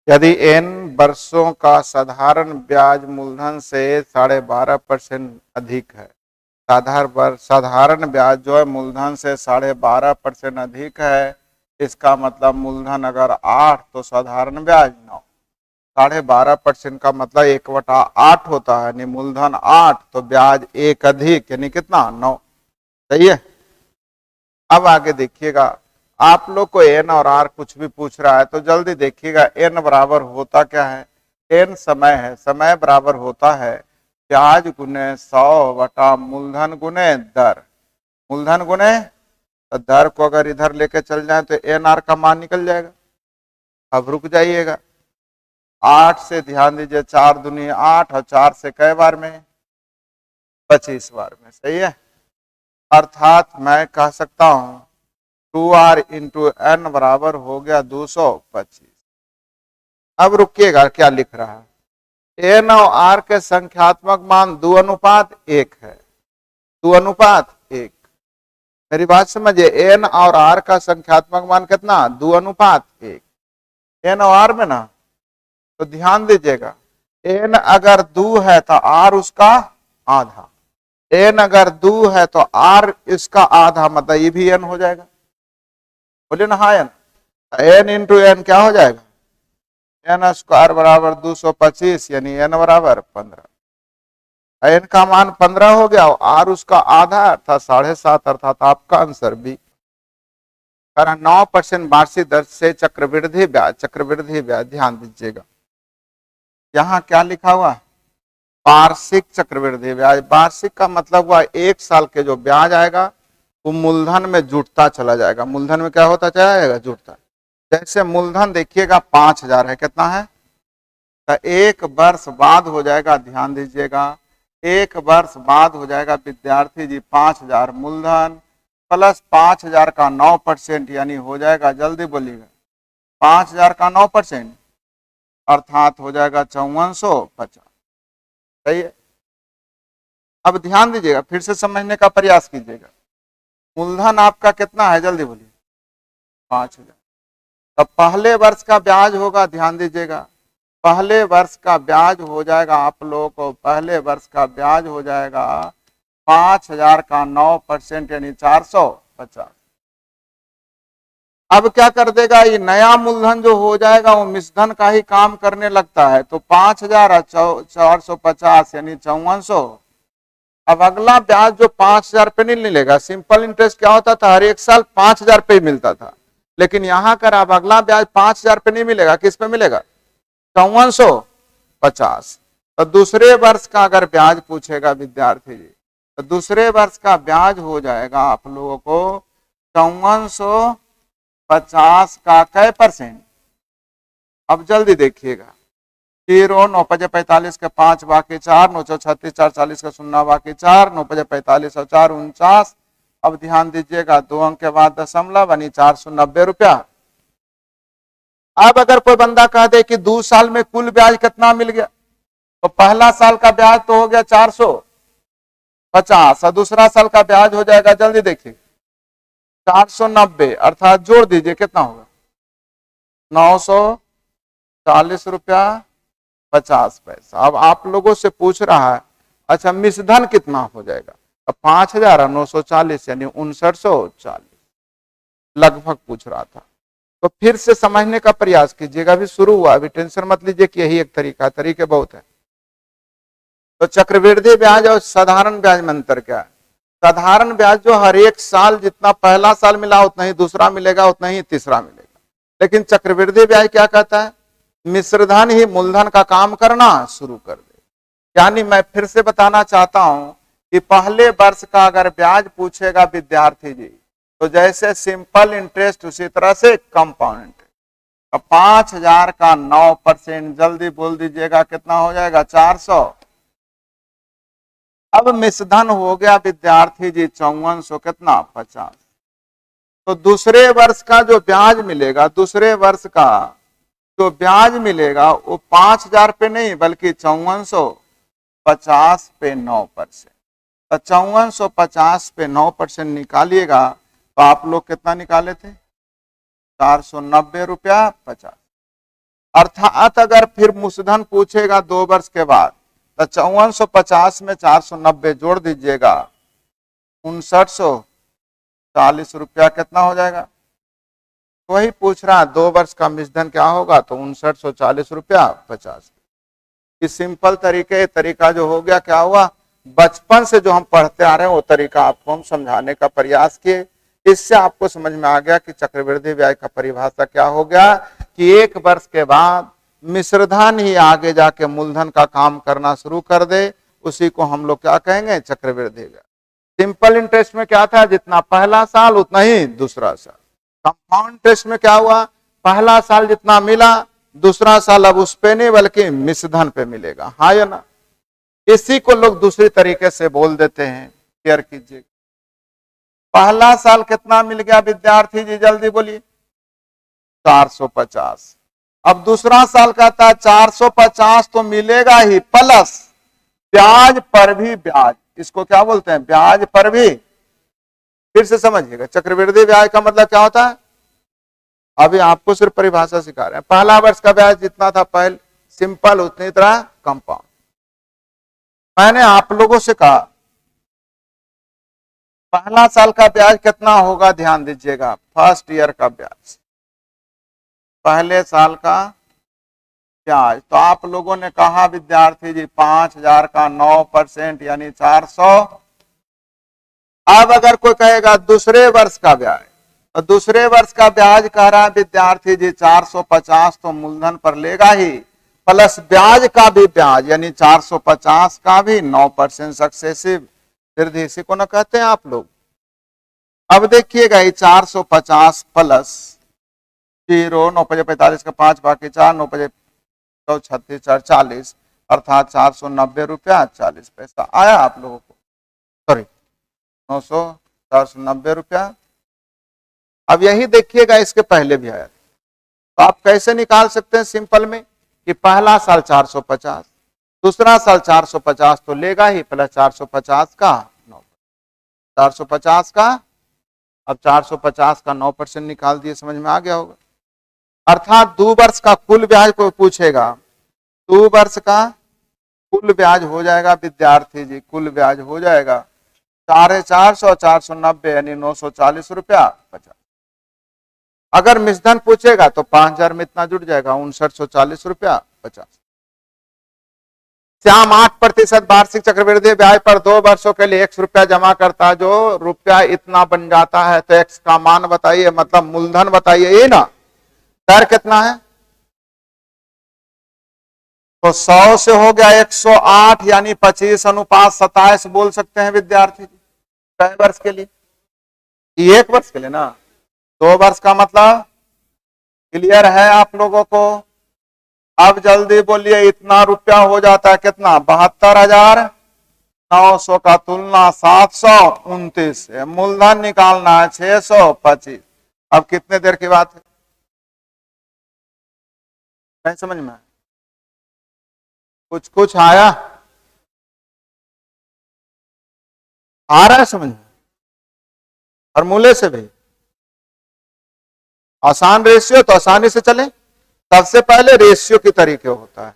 यदि n वर्षों का साधारण ब्याज मूलधन से 12.5% अधिक है, साधारण ब्याज जो है मूलधन से 12.5% अधिक है, इसका मतलब मूलधन अगर 8 तो साधारण ब्याज 9, 12.5% का मतलब 1/8 होता है, यानी मूलधन 8 तो ब्याज 1 अधिक यानी कितना 9। सही है। अब आगे देखिएगा, आप लोग को एन और आर कुछ भी पूछ रहा है तो जल्दी देखिएगा, एन बराबर होता क्या है, एन समय है, समय बराबर होता है ब्याज गुने 100 बटा मूलधन गुने दर, मूलधन गुने तो दर को अगर इधर लेके चल जाए तो एन आर का मान निकल जाएगा। अब रुक जाइएगा, 8 से ध्यान दीजिए, 4 दूनी 8 और 4 से कई बार में 25 बार में। सही है। अर्थात मैं कह सकता हूं 2r इंटू एन बराबर हो गया 225। अब रुकिएगा, क्या लिख रहा है, एन और आर के संख्यात्मक मान 2:1 है, 2:1। मेरी बात समझिए, एन और आर का संख्यात्मक मान कितना 2:1। एन और आर में ना, तो ध्यान दीजिएगा, एन अगर 2 है तो आर उसका आधा, एन अगर 2 है तो आर इसका आधा, मतलब ये भी एन हो जाएगा। बोलिए ना हाँ एन, एन इंटू एन क्या हो जाएगा, एन स्क्वायर बराबर 225 यानी एन बराबर 15। एन का मान 15 हो गया और आर उसका आधा अर्थात 7.5, अर्थात आपका आंसर बी। 9% वार्षिक दर से चक्रवृद्धि ब्याज, चक्रवृद्धि ब्याज ध्यान दीजिएगा, यहाँ क्या लिखा हुआ है, वार्षिक चक्रवृद्धि ब्याज। वार्षिक का मतलब हुआ 1 साल के जो ब्याज आएगा वो मूलधन में जुटता चला जाएगा, मूलधन में क्या होता चला जाएगा, जुटता। जैसे मूलधन देखिएगा 5,000 है, कितना है, तो 1 वर्ष बाद हो जाएगा, ध्यान दीजिएगा 1 वर्ष बाद हो जाएगा विद्यार्थी जी 5,000 मूलधन प्लस 5,000 का 9% यानी हो जाएगा, जल्दी बोलिएगा 5,000 का 9% अर्थात हो जाएगा 5450। सही है। अब ध्यान दीजिएगा, फिर से समझने का प्रयास कीजिएगा, मूलधन आपका कितना है, जल्दी बोलिए 5,000। तब पहले वर्ष का ब्याज होगा, ध्यान दीजिएगा पहले वर्ष का ब्याज हो जाएगा, आप लोगों को पहले वर्ष का ब्याज हो जाएगा 5,000 का 9% यानी 450। अब क्या कर देगा, ये नया मूलधन जो हो जाएगा वो मिश्रधन का ही काम करने लगता है, तो 5,000 450 यानी 5400। अब अगला ब्याज जो 5,000 पे नहीं मिलेगा, सिंपल इंटरेस्ट क्या होता था, हर एक साल 5,000 पे ही मिलता था, लेकिन यहां कर अब अगला ब्याज 5,000 पे नहीं मिलेगा, किस पे मिलेगा, 5450। तो दूसरे वर्ष का अगर ब्याज पूछेगा विद्यार्थी जी, तो दूसरे वर्ष का ब्याज हो जाएगा आप लोगों को 5450 का कै %। अब जल्दी देखिएगा, 0 9 5 45 के 5 बाकी 4 9 36 4 40 का 0 बाकी 4 9 5 45 और 4 49। अब ध्यान दीजिएगा 2 अंक के बाद दशमलव यानी 490 रुपया। अब अगर कोई बंदा कह दे कि 2 साल में कुल ब्याज कितना मिल गया, तो पहला साल का ब्याज तो हो गया 450 और दूसरा साल का ब्याज हो जाएगा, जल्दी देखिए 490, अर्थात जोड़ दीजिए कितना होगा 940 रुपया 50 पैसा। अब आप लोगों से पूछ रहा है अच्छा मिश्रधन कितना हो जाएगा, अब 5,940 यानी 5,940 लगभग पूछ रहा था। तो फिर से समझने का प्रयास कीजिएगा, अभी शुरू हुआ, अभी टेंशन मत लीजिए कि यही एक तरीका, तरीके बहुत है। तो चक्रवृद्धि ब्याज और साधारण ब्याज में अंतर क्या है, साधारण ब्याज जो हर एक साल जितना पहला साल मिला उतना ही दूसरा मिलेगा, उतना ही तीसरा मिलेगा, लेकिन चक्रवृद्धि ब्याज क्या कहता है, मिश्रधन ही मूलधन का काम करना शुरू कर दे। यानी मैं फिर से बताना चाहता हूं कि पहले वर्ष का अगर ब्याज पूछेगा विद्यार्थी जी, तो जैसे सिंपल इंटरेस्ट उसी तरह से कंपाउंड इंटरेस्ट। तो 5,000 का 9%, जल्दी बोल दीजिएगा कितना हो जाएगा 400। अब मिश्रधन हो गया विद्यार्थी जी 5400 कितना 50। तो दूसरे वर्ष का जो ब्याज मिलेगा, दूसरे वर्ष का जो ब्याज मिलेगा वो 5,000 पे नहीं बल्कि 5450 पे 9%। तो 5450 पे 9% निकालिएगा तो आप लोग कितना निकाले थे 490 रुपया 50। अर्थात अगर फिर मूलधन पूछेगा 2 वर्ष के बाद तो 5450 में 490 जोड़ दीजिएगा, 5940 रुपया कितना हो जाएगा। वही पूछ रहा है 2 वर्ष का मूलधन क्या होगा, तो 5940 रुपया 50। इस सिंपल तरीका जो हो गया, क्या हुआ, बचपन से जो हम पढ़ते आ रहे हैं वो तरीका आपको हम समझाने का प्रयास किए। इससे आपको समझ में आ गया कि चक्रवृद्धि ब्याज का परिभाषा क्या हो गया, कि 1 वर्ष के बाद मिश्रधन ही आगे जाके मूलधन का काम करना शुरू कर दे, उसी को हम लोग क्या कहेंगे, चक्रवृद्धि ब्याज। सिंपल इंटरेस्ट में क्या था, जितना पहला साल उतना ही दूसरा साल। कंपाउंड इंटरेस्ट में क्या हुआ, पहला साल जितना मिला दूसरा साल अब उस पे नहीं बल्कि मिश्रधन पे मिलेगा, हाँ या ना। इसी को लोग दूसरी तरीके से बोल देते हैं, क्लियर कीजिए। पहला साल कितना मिल गया विद्यार्थी जी, जल्दी बोलिए, 450। अब दूसरा साल कहता है 450 तो मिलेगा ही, प्लस ब्याज पर भी ब्याज, इसको क्या बोलते हैं, ब्याज पर भी। फिर से समझिएगा, चक्रवृद्धि ब्याज का मतलब क्या होता है, अभी आपको सिर्फ परिभाषा सिखा रहे हैं। पहला वर्ष का ब्याज जितना था पहले सिंपल, उतनी तरह कंपाउंड। मैंने आप लोगों से कहा पहला साल का ब्याज कितना होगा, ध्यान दीजिएगा, फर्स्ट ईयर का ब्याज, पहले साल का ब्याज। तो आप लोगों ने कहा विद्यार्थी जी 5000 का 9% यानी 400। अब अगर कोई कहेगा दूसरे वर्ष का ब्याज, तो दूसरे वर्ष का ब्याज कह रहा है विद्यार्थी जी 450 तो मूलधन पर लेगा ही, प्लस ब्याज का भी ब्याज यानी 450 का भी 9% सक्सेसिव वृद्धि, इसी को ना कहते हैं आप लोग। अब देखिएगा ये 450 प्लस 0, 9 5 45 का 5 बाकी 4, 9 5 36 4 40, अर्थात 490 रुपया 40 पैसा आया आप लोगों को, सॉरी 490 रुपया। अब यही देखिएगा इसके पहले भी आया, तो आप कैसे निकाल सकते हैं सिंपल में, कि पहला साल 450, दूसरा साल 450 तो लेगा ही, प्लस 450 का 9, 450 का, अब 450 का 9% निकाल दिए, समझ में आ गया होगा। अर्थात 2 वर्ष का कुल ब्याज को पूछेगा, 2 वर्ष का कुल ब्याज हो जाएगा विद्यार्थी जी, कुल ब्याज हो जाएगा 450 490 यानी 940 रुपया 50। अगर मिश्रधन पूछेगा तो 5000 में इतना जुड़ जाएगा, 5940 रुपया 50। श्याम 8% वार्षिक चक्रवृद्धि ब्याज पर 2 वर्षों के लिए 100 रुपया जमा करता है, जो रुपया इतना बन जाता है, तो एक्स का मान बताइए, मतलब मूलधन बताइए, ये ना दर कितना है, तो 100 से हो गया 108 यानी 25:27 बोल सकते हैं विद्यार्थी। कई वर्ष के लिए, 1 वर्ष के लिए ना, 2 वर्ष का मतलब क्लियर है आप लोगों को। अब जल्दी बोलिए, इतना रुपया हो जाता है कितना, 72,900 का तुलना 729 है, मूलधन निकालना है 625। अब कितने देर की बात है, नहीं समझ में, कुछ आया, आ रहा है समझ में, और मूल्य से भी आसान रेशियो तो आसानी से चले। सबसे पहले रेशियो की तरीके होता है,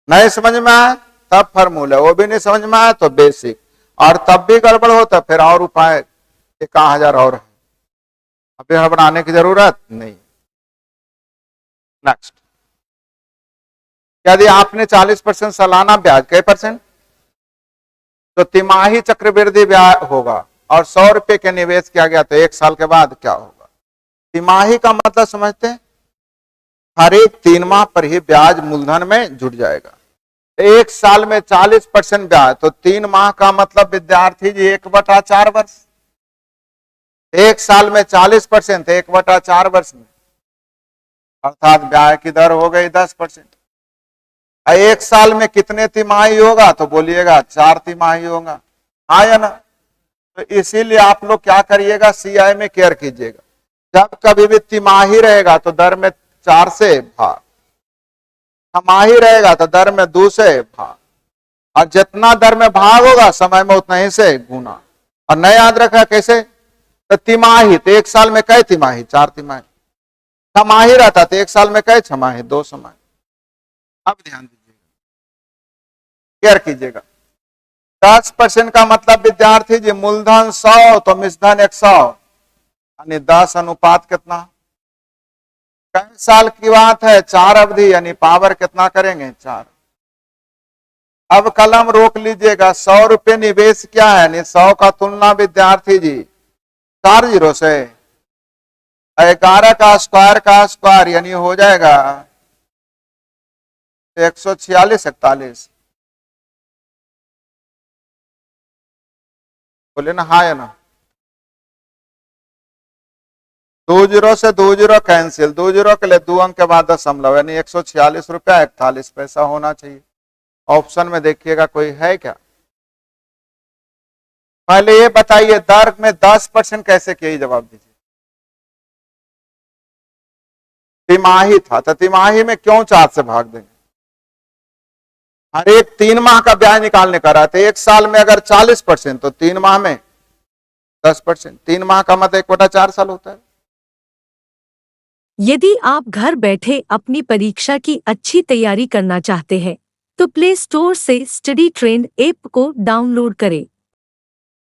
नहीं समझ में आया तब फार्मूला, वो भी नहीं समझ में आया तो बेसिक, और तब भी गड़बड़ होता फिर और उपाय 1000 और है, अभी हड़बड़ाने की जरूरत नहीं। नेक्स्ट, यदि आपने 40% सालाना ब्याज, कई परसेंट, तो तिमाही चक्रवृद्धि ब्याज होगा, और 100 रुपए के निवेश किया गया तो 1 साल के बाद क्या होगा। तिमाही का मतलब समझते हैं, हर एक 3 माह पर ही ब्याज मूलधन में जुट जाएगा। 1 साल में 40% ब्याज, तो 3 माह का मतलब विद्यार्थी जी 1/4 वर्ष, 1 साल में 40% 1/4 वर्ष में, अर्थात ब्याज की दर हो गई 10%। 1 साल में कितने तिमाही होगा, तो बोलिएगा 4 तिमाही होगा, हाँ या ना। तो इसीलिए आप लोग क्या करिएगा, सीआई में केयर कीजिएगा, जब कभी भी तिमाही रहेगा तो दर में 4 से भाग, छमाही रहेगा तो दर में 2 से भाग, और जितना दर में भाग होगा समय में उतना ही से गुना। और नया याद रखा कैसे, तो तिमाही, तो 1 साल में कई तिमाही, 4 तिमाही। छमाही रहता तो 1 साल में कई छमाही, 2 छमाही। अब ध्यान दीजिएगा, केयर कीजिएगा। 10% का मतलब विद्यार्थी जी मूलधन 100 तो मिश्रधन 100, यानी 10 अनुपात कितना, कई साल की बात है, 4 अवधि, यानी पावर कितना करेंगे 4। अब कलम रोक लीजिएगा, 100 रुपये निवेश क्या है, यानी 100 का तुलना विद्यार्थी जी 4 जीरो से 11 का स्क्वायर यानी हो जाएगा 146 41। बोले ना हाँ या ना, 2 जीरो से 2 जीरो कैंसिल, 2 जीरो के लिए 2 अंक के बाद दशमलव, यानी 146 रुपया 41 पैसा होना चाहिए। ऑप्शन में देखिएगा कोई है क्या। पहले ये बताइए दर में 10% कैसे किए, जवाब दीजिए। तिमाही था तो तिमाही में क्यों 4 से भाग देंगे, हर एक 3 माह का ब्याज निकालने का रहा था। 1 साल में अगर 40% तो 3 माह में 10%, 3 माह का मतलब 1/4 साल होता है। यदि आप घर बैठे अपनी परीक्षा की अच्छी तैयारी करना चाहते हैं तो प्ले स्टोर से स्टडी ट्रेंड ऐप को डाउनलोड करें।